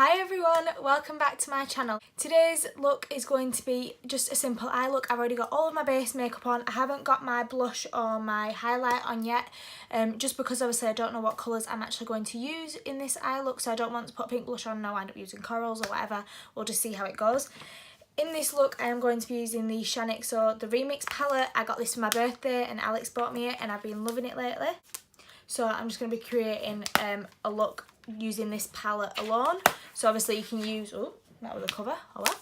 Hi everyone, welcome back to my channel. Today's look is going to be just a simple eye look. I've already got all of my base makeup on. I haven't got my blush or my highlight on yet, just because obviously I don't know what colours I'm actually going to use in this eye look, so I don't want to put pink blush on and I'll end up using corals or whatever. We'll just see how it goes. In this look I am going to be using the Shaaanxo the Remix palette. I got this for my birthday and Alex bought me it and I've been loving it lately. So I'm just going to be creating a look using this palette alone. So obviously you can use, oh, that was a cover, oh well.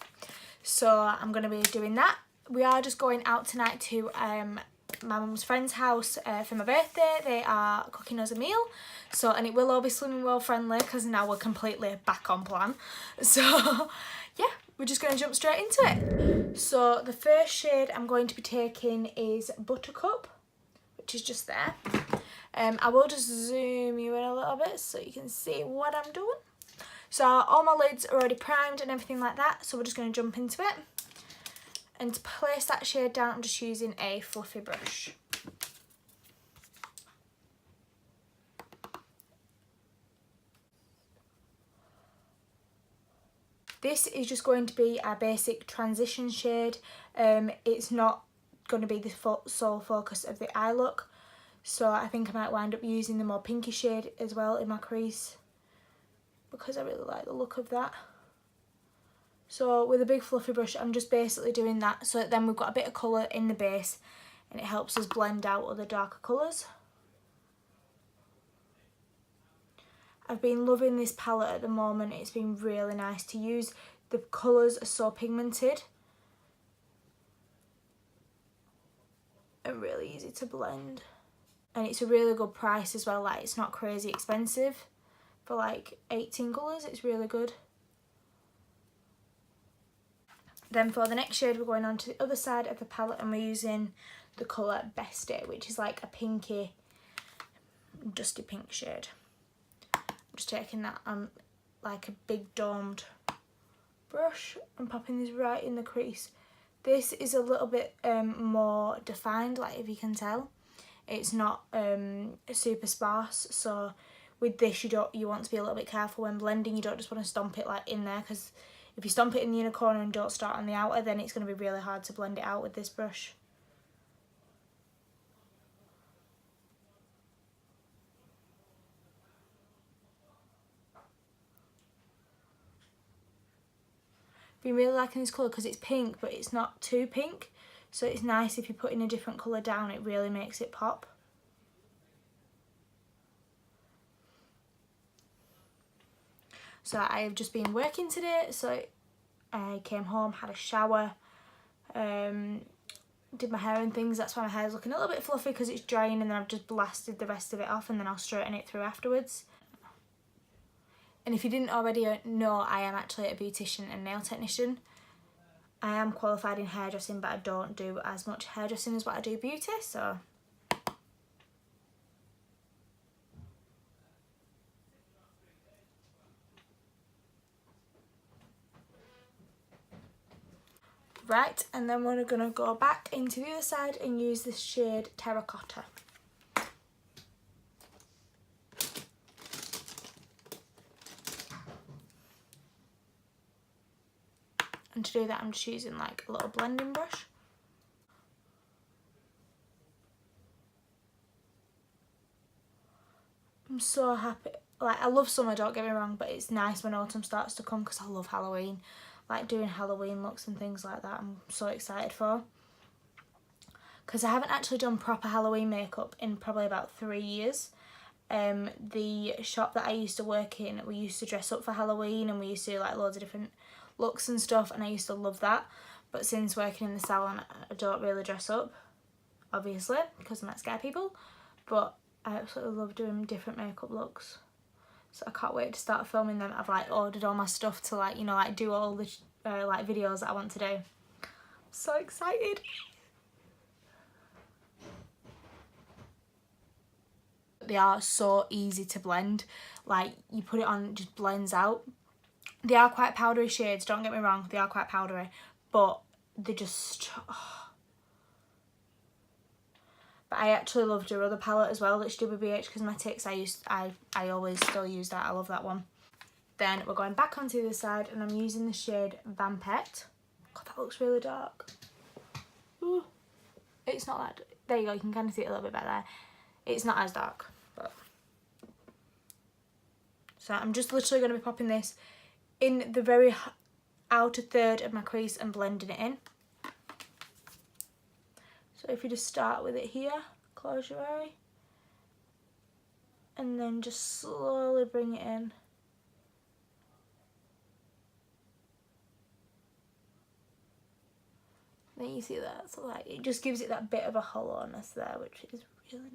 So I'm going to be doing that. We are just going out tonight to my mum's friend's house for my birthday. They are cooking us a meal. So, and it will all be Slimming World friendly because now we're completely back on plan. So yeah, we're just going to jump straight into it. So the first shade I'm going to be taking is Buttercup, which is just there. I will just zoom you in a little bit so you can see what I'm doing. So all my lids are already primed and everything like that, so we're just going to jump into it. And to place that shade down, I'm just using a fluffy brush. This is just going to be our basic transition shade. It's not going to be the sole focus of the eye look. So I think I might wind up using the more pinky shade as well in my crease, because I really like the look of that. So with a big fluffy brush I'm just basically doing that so that then we've got a bit of colour in the base and it helps us blend out other darker colours. I've been loving this palette at the moment. It's been really nice to use. The colours are so pigmented and really easy to blend. And it's a really good price as well, like it's not crazy expensive. For like 18 colours, it's really good. Then for the next shade we're going on to the other side of the palette and we're using the colour Bestie, which is like a pinky, dusty pink shade. I'm just taking that on like a big domed brush and popping this right in the crease. This is a little bit more defined, like if you can tell. It's not super sparse, so with this you want to be a little bit careful when blending. You don't just want to stomp it like in there, because if you stomp it in the inner corner and don't start on the outer, then it's going to be really hard to blend it out with this brush. Been really liking this colour because it's pink but it's not too pink, so it's nice if you put in a different colour down, it really makes it pop. So I have just been working today, so I came home, had a shower, did my hair and things. That's why my hair is looking a little bit fluffy because it's drying, and then I've just blasted the rest of it off and then I'll straighten it through afterwards. And if you didn't already know, I am actually a beautician and nail technician. I am qualified in hairdressing, but I don't do as much hairdressing as what I do beauty, so. Right, and then we're going to go back into the other side and use this shade Terracotta. And to do that I'm just using like a little blending brush. I'm so happy. Like, I love summer, don't get me wrong, but it's nice when autumn starts to come because I love Halloween. Like doing Halloween looks and things like that, I'm so excited for. Because I haven't actually done proper Halloween makeup in probably about 3 years. The shop that I used to work in, we used to dress up for Halloween and we used to do like loads of different looks and stuff, and I used to love that. But since working in the salon, I don't really dress up, obviously, because I might scare people. But I absolutely love doing different makeup looks. So I can't wait to start filming them. I've like ordered all my stuff to like, you know, like do all the like videos that I want to do. I'm so excited. They are so easy to blend. Like you put it on, it just blends out. They are quite powdery shades, don't get me wrong, they are quite powdery, but they just, oh. But I actually loved her other palette as well, that's WBH Cosmetics. I always still use that. I love that one. Then we're going back onto the other side and I'm using the shade Vampette. God, that looks really dark. Ooh. It's not that, there you go, you can kind of see it a little bit better there. It's not as dark, but. So I'm just literally going to be popping this in the very outer third of my crease and blending it in. So if you just start with it here, close your eye, and then just slowly bring it in. Then you see that, so like it just gives it that bit of a hollowness there, which is really nice.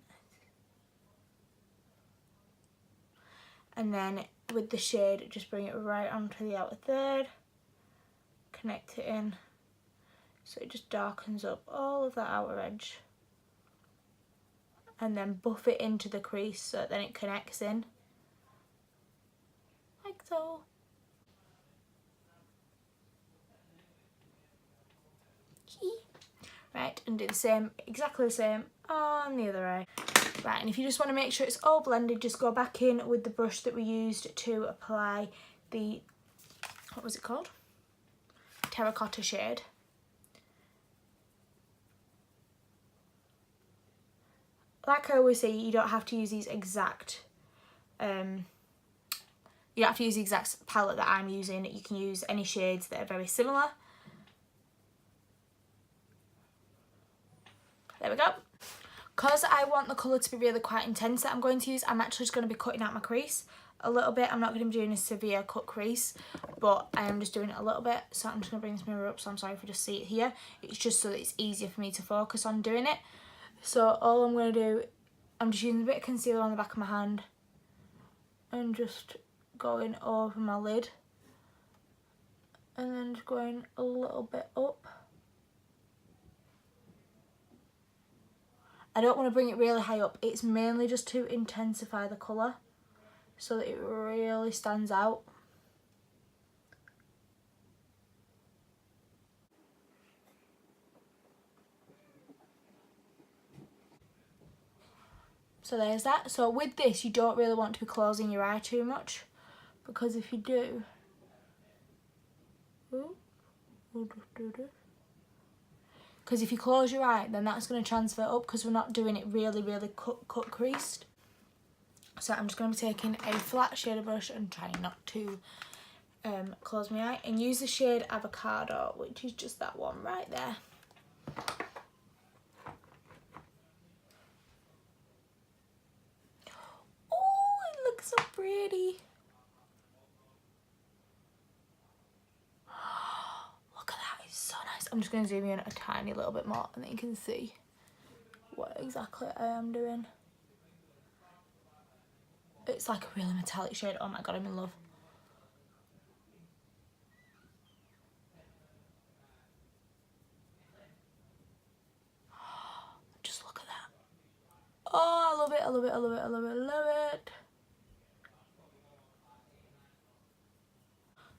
And then with the shade, just bring it right onto the outer third, connect it in, so it just darkens up all of that outer edge. And then buff it into the crease so that then it connects in, like so. Right, and do the same, exactly the same on the other eye. Right, and if you just want to make sure it's all blended, just go back in with the brush that we used to apply the, what was it called? Terracotta shade. Like I always say, you don't have to use these exact, you don't have to use the exact palette that I'm using. You can use any shades that are very similar. There we go. Because I want the colour to be really quite intense that I'm going to use, I'm actually just going to be cutting out my crease a little bit. I'm not going to be doing a severe cut crease, but I am just doing it a little bit. So I'm just going to bring this mirror up, so I'm sorry if you just see it here. It's just so that it's easier for me to focus on doing it. So all I'm going to do, I'm just using a bit of concealer on the back of my hand and just going over my lid. And then just going a little bit up. I don't want to bring it really high up. It's mainly just to intensify the colour so that it really stands out. So there's that. So with this, you don't really want to be closing your eye too much, because if you do, because if you close your eye, then that's going to transfer up, because we're not doing it really cut creased. So I'm just going to be taking a flat shader brush and trying not to close my eye, and use the shade Avocado, which is just that one right there. Oh, it looks so pretty. Look at that, it's so nice. I'm just going to zoom in a tiny little bit more and then you can see what exactly I am doing. It's like a really metallic shade. Oh my god, I'm in love. Just look at that. Oh, I love it, I love it, I love it, I love it, I love it.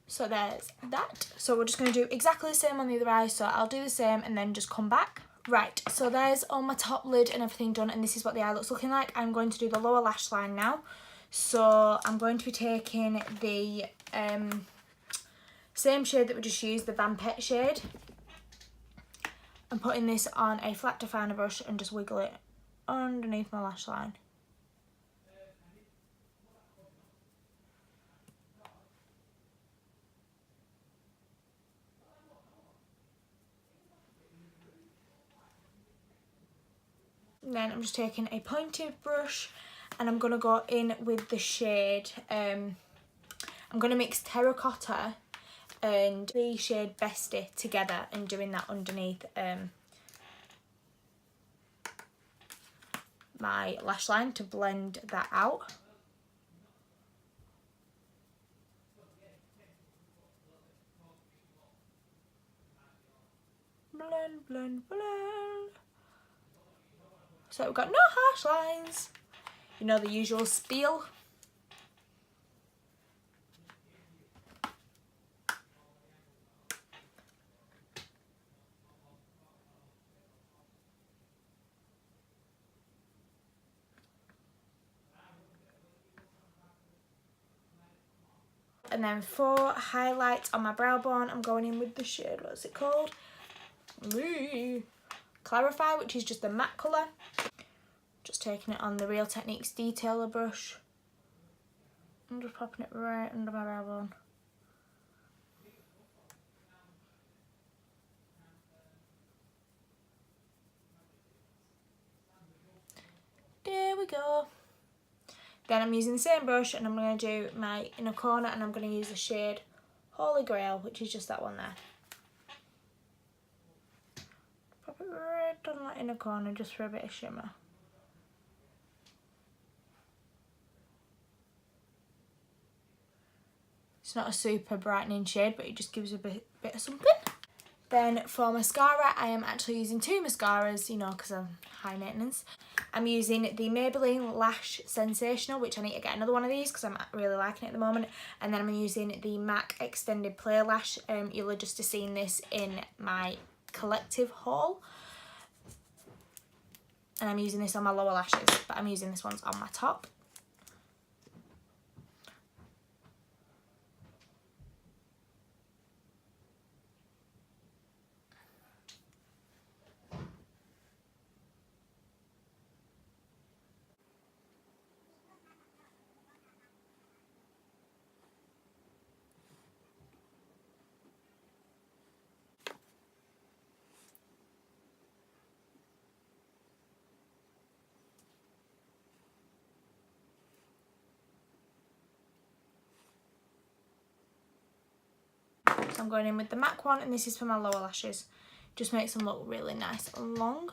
So there's that. So we're just going to do exactly the same on the other eye. So I'll do the same and then just come back. Right, so there's all my top lid and everything done, and this is what the eye looks looking like. I'm going to do the lower lash line now. So I'm going to be taking the same shade that we just used, the Vampette shade, and putting this on a flat definer brush and just wiggle it underneath my lash line. And then I'm just taking a pointed brush and I'm going to go in with the shade, I'm going to mix Terracotta and the shade Bestie together and doing that underneath my lash line to blend that out. Blend, blend, blend. So we've got no harsh lines. You know, the usual spiel. And then for highlights on my brow bone, I'm going in with the shade, what's it called? Clarify, which is just a matte colour. Just taking it on the Real Techniques detailer brush. I'm just popping it right under my brow bone. There we go. Then I'm using the same brush and I'm going to do my inner corner, and I'm going to use the shade Holy Grail, which is just that one there. Pop it right on that inner corner just for a bit of shimmer. It's not a super brightening shade, but it just gives a bit of something. Then for mascara, I am actually using two mascaras, you know, because I'm high maintenance. I'm using the Maybelline Lash Sensational, which I need to get another one of these because I'm really liking it at the moment. And then I'm using the MAC Extended Play Lash. You'll have just seen this in my collective haul. And I'm using this on my lower lashes, but I'm using this one on my top. So I'm going in with the MAC one, and this is for my lower lashes. Just makes them look really nice and long.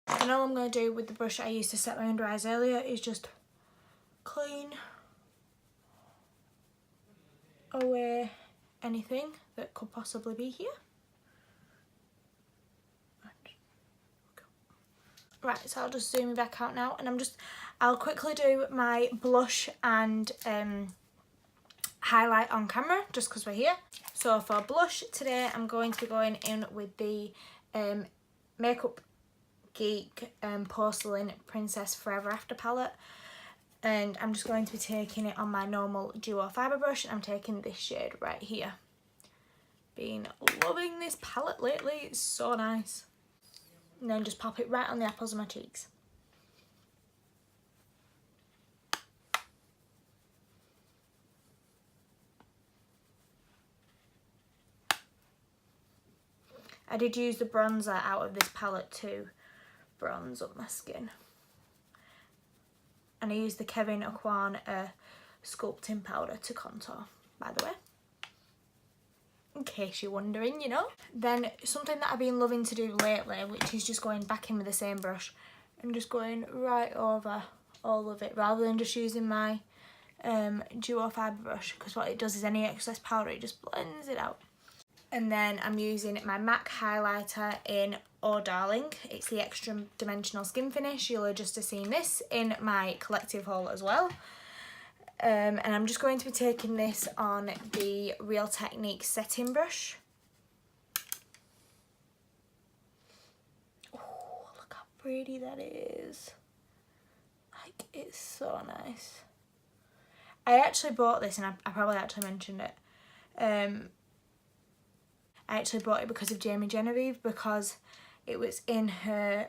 And all I'm going to do with the brush I used to set my under eyes earlier is just clean away anything that could possibly be here. Right, so I'll just zoom back out now, and I'll quickly do my blush and highlight on camera just because we're here. So for blush today, I'm going to be going in with the Makeup Geek Porcelain Princess Forever After palette, and I'm just going to be taking it on my normal duo fibre brush. I'm taking this shade right here. Been loving this palette lately, it's so nice. And then just pop it right on the apples of my cheeks. I did use the bronzer out of this palette to bronze up my skin. And I used the Kevyn Aucoin sculpting powder to contour, by the way. In case you're wondering, you know. Then something that I've been loving to do lately, which is just going back in with the same brush and just going right over all of it, rather than just using my duo fibre brush, because what it does is any excess powder, it just blends it out. And then I'm using my MAC highlighter in Oh Darling. It's the Extra Dimensional Skin Finish. You'll have just seen this in my collective haul as well. And I'm just going to be taking this on the Real Techniques setting brush. Oh, look how pretty that is. Like, it's so nice. I actually bought this, and I probably actually mentioned it. I actually bought it because of Jamie Genevieve, because it was in her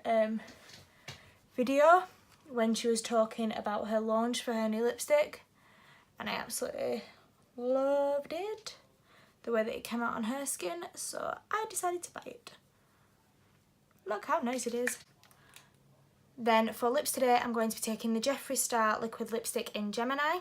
video when she was talking about her launch for her new lipstick, and I absolutely loved it, the way that it came out on her skin, so I decided to buy it. Look how nice it is. Then for lips today, I'm going to be taking the Jeffree Star liquid lipstick in Gemini.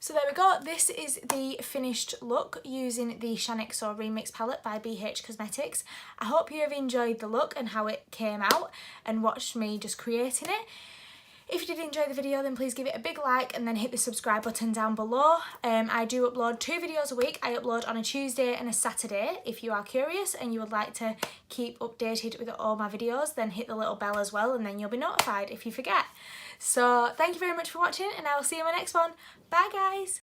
So there we go, this is the finished look using the Shaaanxo Remix palette by BH Cosmetics. I hope you have enjoyed the look and how it came out and watched me just creating it. If you did enjoy the video, then please give it a big like and then hit the subscribe button down below. I do upload 2 videos a week. I upload on a Tuesday and a Saturday. If you are curious and you would like to keep updated with all my videos, then hit the little bell as well and then you'll be notified if you forget. So thank you very much for watching and I will see you in my next one. Bye guys!